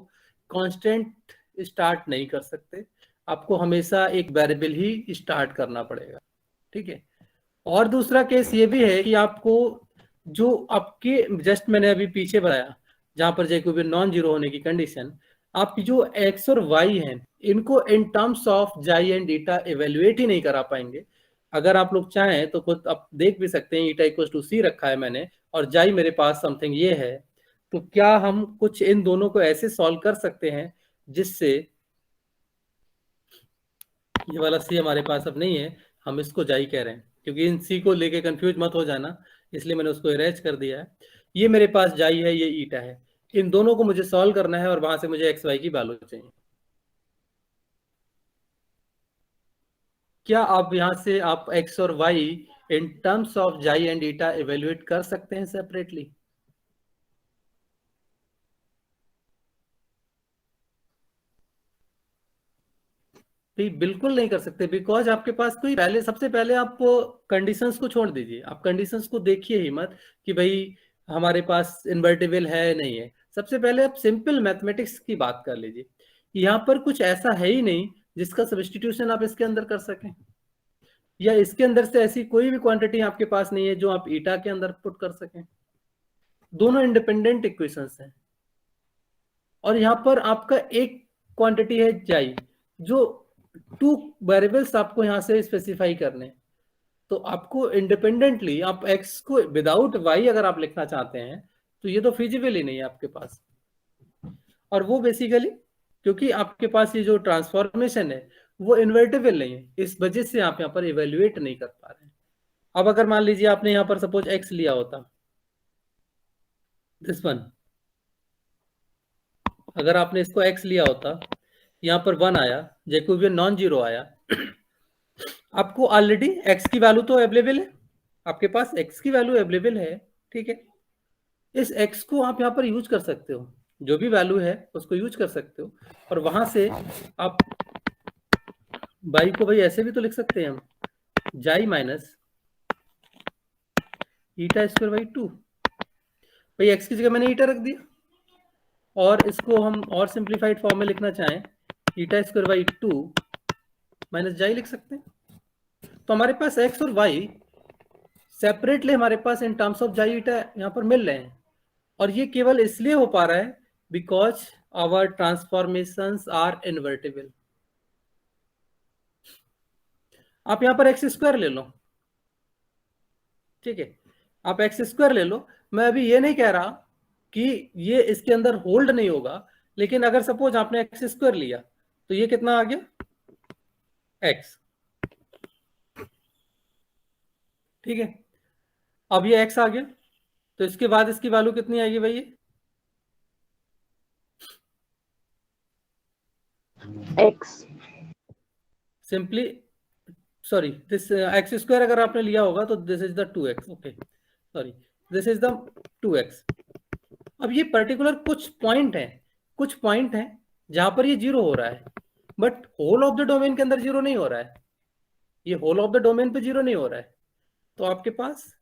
कांस्टेंट स्टार्ट नहीं कर सकते, आपको हमेशा एक वेरिएबल ही स्टार्ट करना पड़ेगा, ठीक है। और दूसरा केस ये भी है कि आपको जो आपके जस्ट मैंने अभी पीछे बताया जहां पर जैकोबियन नॉन जीरो होने की कंडीशन, आपकी जो एक्स और वाई हैं इनको इन terms of xi and eta evaluate ही नहीं करा पाएंगे। अगर आप लोग चाहें तो खुद आप देख भी सकते हैं, ईटा इक्वल टू सी रखा है मैंने और जाई मेरे पास समथिंग ये है, तो क्या हम कुछ इन दोनों को ऐसे सॉल्व कर सकते हैं जिससे ये वाला सी हमारे पास अब नहीं है, हम इसको जाई कह रहे हैं क्योंकि इन सी को लेके कंफ्यूज मत हो जाना, इसलिए मैंने उसको इरेज कर दिया है। ये मेरे पास जाई है, ये ईटा है, इन दोनों को मुझे सॉल्व करना है और वहां से मुझे एक्स वाई की वैल्यू चाहिए। क्या आप यहां से आप एक्स और Y in terms of xi and eta evaluate कर सकते हैं सेपरेटली? बिल्कुल नहीं कर सकते, बिकॉज आपके पास कोई पहले, सबसे पहले आप कंडीशंस को छोड़ दीजिए, आप कंडीशंस को देखिए ही मत कि भाई हमारे पास इन्वर्टिबल है नहीं है। सबसे पहले आप सिंपल मैथमेटिक्स की बात कर लीजिए। यहाँ पर कुछ ऐसा है ही नहीं जिसका सब्स्टिट्यूशन आप इसके अंदर कर सकें, या इसके अंदर से ऐसी कोई भी क्वांटिटी आपके पास नहीं है जो आप ईटा के अंदर पुट कर सकें। दोनों इंडिपेंडेंट इक्वेशंस हैं, और यहाँ पर आपका एक क्वांटिटी है जाई, जो 2 वेरिएबल्स आपको यहाँ से स्पेसिफाई करने हैं। तो आपको इंडिपेंडेंटली आप x को विदाउट y अगर आप लिखना चाहते हैं तो ये तो फिजिबल ही नहीं है आपके पास। और वो बेसिकली क्योंकि आपके पास ये जो ट्रांसफॉर्मेशन है वो इन्वर्टिबल नहीं है, इस वजह से आप यहाँ पर इवेल्युएट नहीं कर पा रहे हैं। अब अगर मान लीजिए आपने यहाँ पर सपोज x लिया होता, दिस वन, अगर आपने इसको x लिया होता, यहाँ पर 1 आया, जैकोबियन नॉन जीरो आया, आपको ऑलरेडी x की वैल्यू तो अवेलेबल है, आपके पास x की वैल्यू अवेलेबल है, ठीक है। इस x को आप यहाँ पर यूज कर सकते हो, जो भी वैल्यू है उसको यूज कर सकते हो, और वहां से आप y को भाई ऐसे भी तो लिख सकते हैं हम, जाई माइनस ईटा स्क्वायर बाई 2। भाई x की जगह मैंने ईटा रख दिया, और इसको हम और सिंप्लीफाइड फॉर्म में लिखना चाहें, ईटा स्क्वायर बाई 2 माइनस जाई लिख सकते हैं। तो हमारे पास x और y सेपरेटली हमारे पास इन टर्म्स ऑफ जाई ईटा यहाँ पर मिल रहे हैं, और ये केवल इसलिए हो पा रहा है because our transformations are invertible. आप यहाँ पर एक्स स्क्वायर ले लो, ठीक है, आप एक्स स्क्वायर ले लो। मैं अभी ये नहीं कह रहा कि ये इसके अंदर होल्ड नहीं होगा, लेकिन अगर सपोज आपने एक्स स्क्वायर लिया तो ये कितना आ गया, एक्स, ठीक है। अब ये एक्स आ गया, तो इसके बाद इसकी वैल्यू कितनी आएगी भाई, x. Simply sorry, this x square अगर आपने लिया होगा तो this is the 2x, okay sorry, this is the 2x। अब ये पर्टिकुलर कुछ पॉइंट है जहां पर ये जीरो हो रहा है, but whole of the domain के अंदर जीरो नहीं हो रहा है, ये होल ऑफ द डोमेन पे जीरो नहीं हो रहा है। तो आपके पास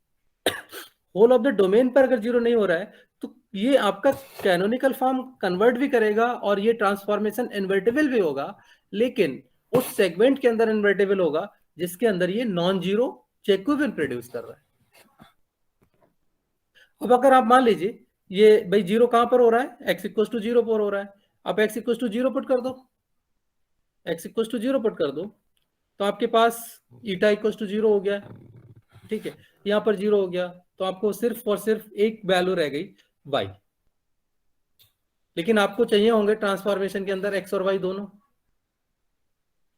होल ऑफ द डोमेन पर अगर जीरो नहीं हो रहा है तो ये आपका कैनोनिकल फॉर्म कन्वर्ट भी करेगा, और ये ट्रांसफॉर्मेशन इन्वर्टिबल भी होगा, लेकिन उस सेगमेंट के अंदर इन्वर्टिबल होगा जिसके अंदर ये नॉन जीरो जैकोबियन प्रोड्यूस कर रहा है। अब अगर आप मान लीजिए ये भाई जीरो कहां पर हो रहा है, एक्स इक्वल टू जीरो पर हो रहा है, आप X equal to zero put कर दो, X equal to zero put कर दो, तो आपके पास ईटा इक्वल टू जीरो हो गया, ठीक है, यहां पर जीरो हो गया, तो आपको सिर्फ और सिर्फ एक वैल्यू रह गई वाई, लेकिन आपको चाहिए होंगे ट्रांसफॉर्मेशन के अंदर एक्स और वाई दोनों,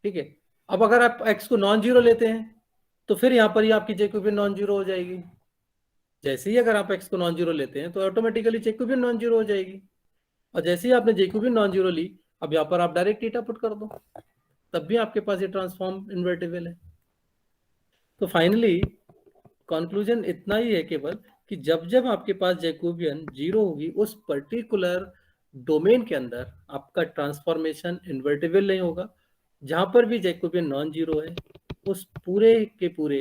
ठीक है। अब अगर आप एक्स को नॉन जीरो लेते हैं तो फिर यहां पर ही आपकी जैकोबियन नॉन जीरो हो जाएगी, जैसे ही अगर आप एक्स को नॉन जीरो लेते हैं तो ऑटोमेटिकली जैकोबियन नॉन जीरो हो जाएगी, और जैसे ही आपने जैकोबियन नॉन जीरो ली, अब यहाँ पर आप डायरेक्ट ईटा पुट कर दो, तब भी आपके पास ये ट्रांसफॉर्म इन्वर्टिबल है। तो फाइनली कंक्लूजन इतना ही है केवल कि जब जब आपके पास जैकोबियन जीरो होगी उस पर्टिकुलर डोमेन के अंदर आपका ट्रांसफॉर्मेशन इन्वर्टिबल नहीं होगा। जहां पर भी जैकोबियन नॉन जीरो है उस पूरे के पूरे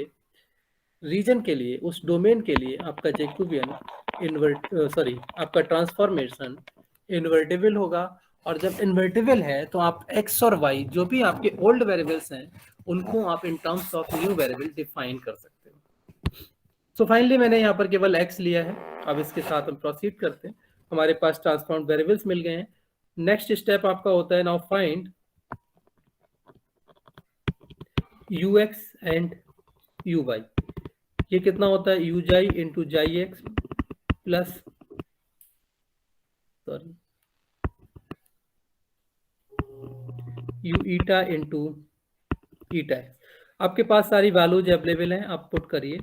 रीजन के लिए, उस डोमेन के लिए आपका जैकोबियन आपका ट्रांसफॉर्मेशन इन्वर्टिबल होगा। और जब इन्वर्टिबल है तो आप एक्स और वाई जो भी आपके ओल्ड वेरिएबल्स हैं उनको आप इन terms of new variable define कर सकते हो। सो फाइनली मैंने यहाँ पर केवल एक्स लिया है। अब इसके साथ हम प्रोसीड करते हैं, हमारे पास ट्रांसफॉर्म वेरिएबल्स मिल गए हैं। नेक्स्ट स्टेप आपका होता है now find U X and U Y. ये कितना होता है, U xi into xi X plus sorry U eta into eta X. आपके पास सारी वैल्यूज अवेलेबल हैं, आप पुट करिए।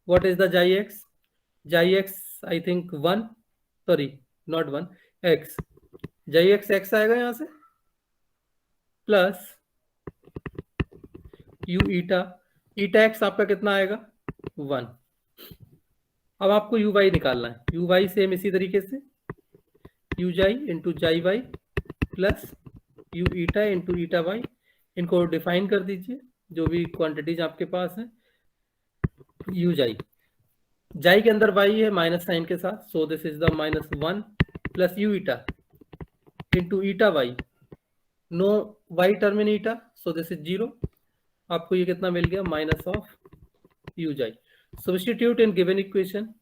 What is the xi X? Xi X I think 1, sorry not 1, X, xi X X आएगा यहाँ से, plus you eta, eta X आपका कितना आएगा? 1। अब आपको यू वाई निकालना है। यू वाई सेम इसी तरीके से, you xi into xi Y plus you eta into eta Y. इनको डिफाइन कर दीजिए, जो भी क्वांटिटीज आपके पास है। यू जाई, जाई के अंदर वाई है माइनस साइन के साथ, so this is the -1 plus you eta into eta y, no y term in eta, so this is 0। आपको ये कितना मिल गया? Minus of u xi. Substitute in given equation,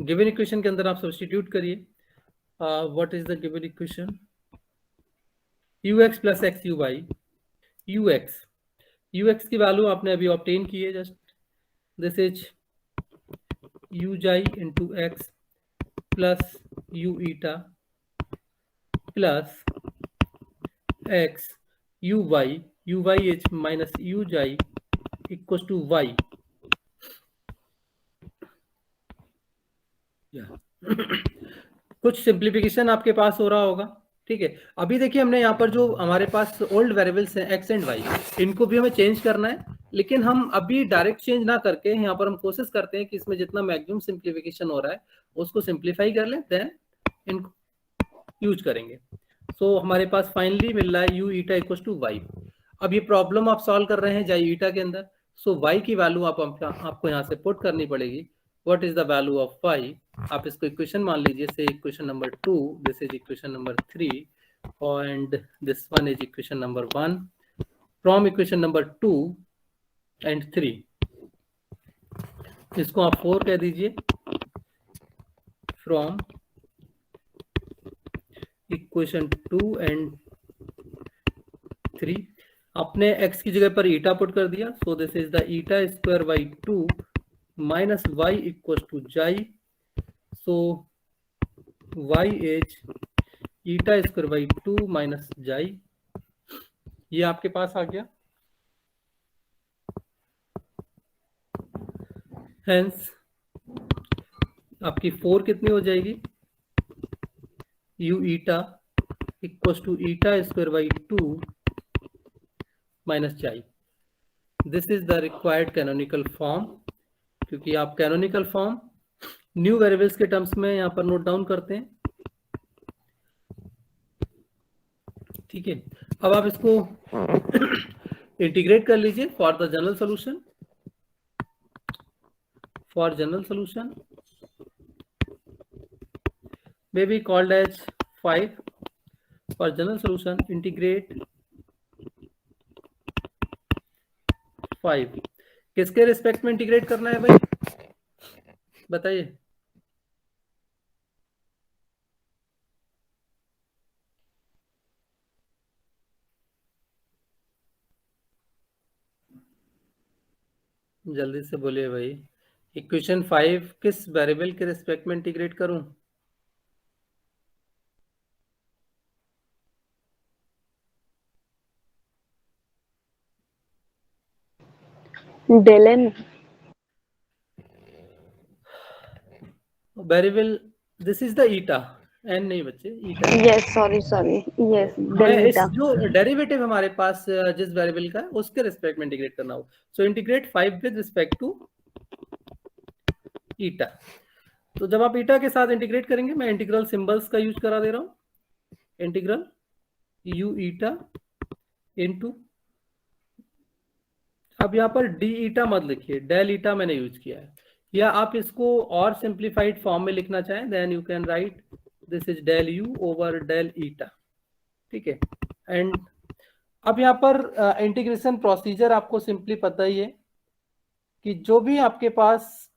given equation के अंदर आप सब्स्टिट्यूट करिए। What is the given equation? U x plus x you y, u x की वैल्यू आपने अभी ऑब्टेन की है just, this is u xi into x plus you eta plus x you y is minus u xi equal to y. कुछ simplification आपके पास हो रहा होगा, ठीक है। अभी देखिए हमने यहाँ पर जो हमारे पास ओल्ड वेरिएबल्स हैं एक्स एंड वाई, इनको भी हमें चेंज करना है, लेकिन हम अभी डायरेक्ट चेंज ना करके यहाँ पर हम कोशिश करते हैं कि इसमें जितना मैक्सिमम सिंप्लीफिकेशन हो रहा है उसको सिंप्लीफाई कर लें, देन इनको यूज करेंगे। सो हमारे पास फाइनली मिल रहा है u eta equal to y. अब ये प्रॉब्लम आप सॉल्व कर रहे हैं जाई ईटा के अंदर, सो वाई की वैल्यू आपको यहाँ से पुट करनी पड़ेगी। What is the value of y? आप इसको इक्वेशन मान लीजिए, से equation number 2, this is equation number 3 and this one is equation number 1 from equation number 2 and 3, इसको आप 4 कह दीजिए, from equation 2 and 3 आपने x की जगह पर ईटा पुट कर दिया, so this is the eta square by 2 minus y equals to जाई, so y is eta square by 2 minus जाई। ये आपके पास आ गया। हेंस आपकी 4 कितनी हो जाएगी? U eta equals to eta square by 2 minus xi. This is the required canonical form, क्योंकि आप कैनोनिकल फॉर्म न्यू वेरिएबल्स के टर्म्स में यहाँ पर नोट डाउन करते हैं, ठीक है। अब आप इसको इंटीग्रेट कर लीजिए for the general solution. For general solution may be called as 5। For general solution integrate 5। किसके रिस्पेक्ट में इंटीग्रेट करना है भाई, बताइए? जल्दी से बोलिए भाई। इक्वेशन 5 किस वेरिएबल के रिस्पेक्ट में इंटीग्रेट करूं? del n variable, this is the eta, n नहीं बच्चे, eta. yes sorry yes del इस eta जो डेरिवेटिव हमारे पास जिस वेरिएबल का है उसके रिस्पेक्ट में इंटीग्रेट करना हो, सो इंटीग्रेट 5 विद रिस्पेक्ट टू ईटा। तो जब आप ईटा के साथ इंटीग्रेट करेंगे, मैं इंटीग्रल सिंबल्स का यूज करा दे रहा हूं, इंटीग्रल यू ईटा इनटू, अब यहाँ पर डी ईटा मत लिखिए, डेल ईटा मैंने यूज किया है, या आप इसको और सिंप्लीफाइड फॉर्म में लिखना चाहें, then you can write this is del u over del eta, ठीक है। एंड अब यहाँ पर इंटीग्रेशन प्रोसीजर आपको सिंपली पता ही है कि जो भी आपके पास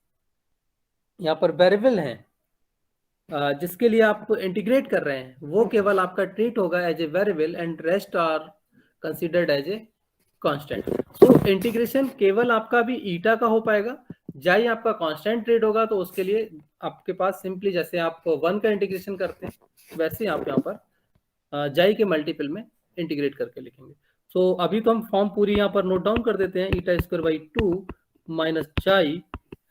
यहाँ पर वेरिएबल हैं जिसके लिए आप इंटीग्रेट कर रहे हैं, वो केवल आपका ट्रीट होगा as a variable and rest are considered as a constant. So integration केवल आपका भी ईटा का हो पाएगा, जाई आपका कांस्टेंट ट्रीट होगा, तो उसके लिए आपके पास सिंपली जैसे आप 1 का इंटीग्रेशन करते हैं वैसे आप यहाँ पर जाई के मल्टीपल में इंटीग्रेट करके लिखेंगे। सो अभी तो हम फॉर्म पूरी यहाँ पर नोट डाउन कर देते हैं, eta square by 2 minus xi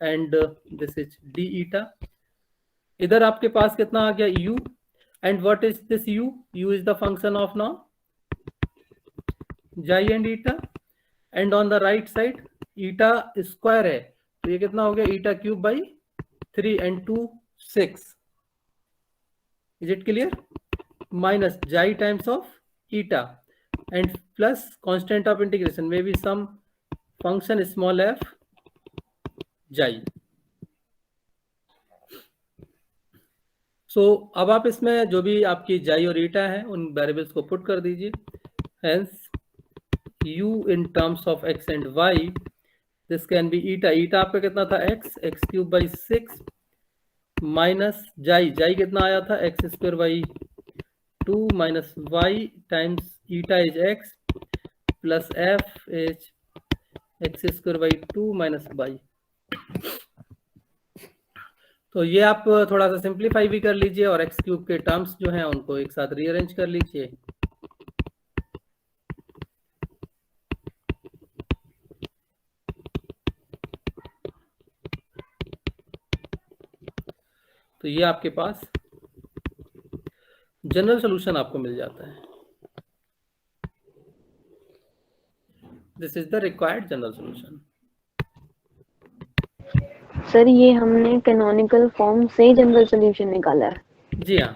and this is d eta. इधर आपके पास कितना आ गया u, and what is this u? u is the function of now xi and eta, and on the right side eta square है तो ये कितना हो गया eta cube by 3 and 2 6, is it clear? Minus जाई times of eta and plus constant of integration may be some function small f जाई। So अब आप इसमें जो भी आपकी जाई और ईटा है उन वेरिएबल्स को पुट कर दीजिए। Hence u in terms of x and y, this can be eta, eta आपका कितना था x cube by 6 माइनस जाई कितना आया था x square by 2 minus y times eta is x plus f is x square by 2 minus y. तो ये आप थोड़ा सा सिंप्लीफाई भी कर लीजिए और एक्स क्यूब के टर्म्स जो हैं उनको एक साथ रीअरेंज कर लीजिए। तो ये आपके पास जनरल सॉल्यूशन आपको मिल जाता है। This is the required general solution. Sir ये हमने कैनोनिकल फॉर्म से जनरल सॉल्यूशन निकाला है। जी हाँ,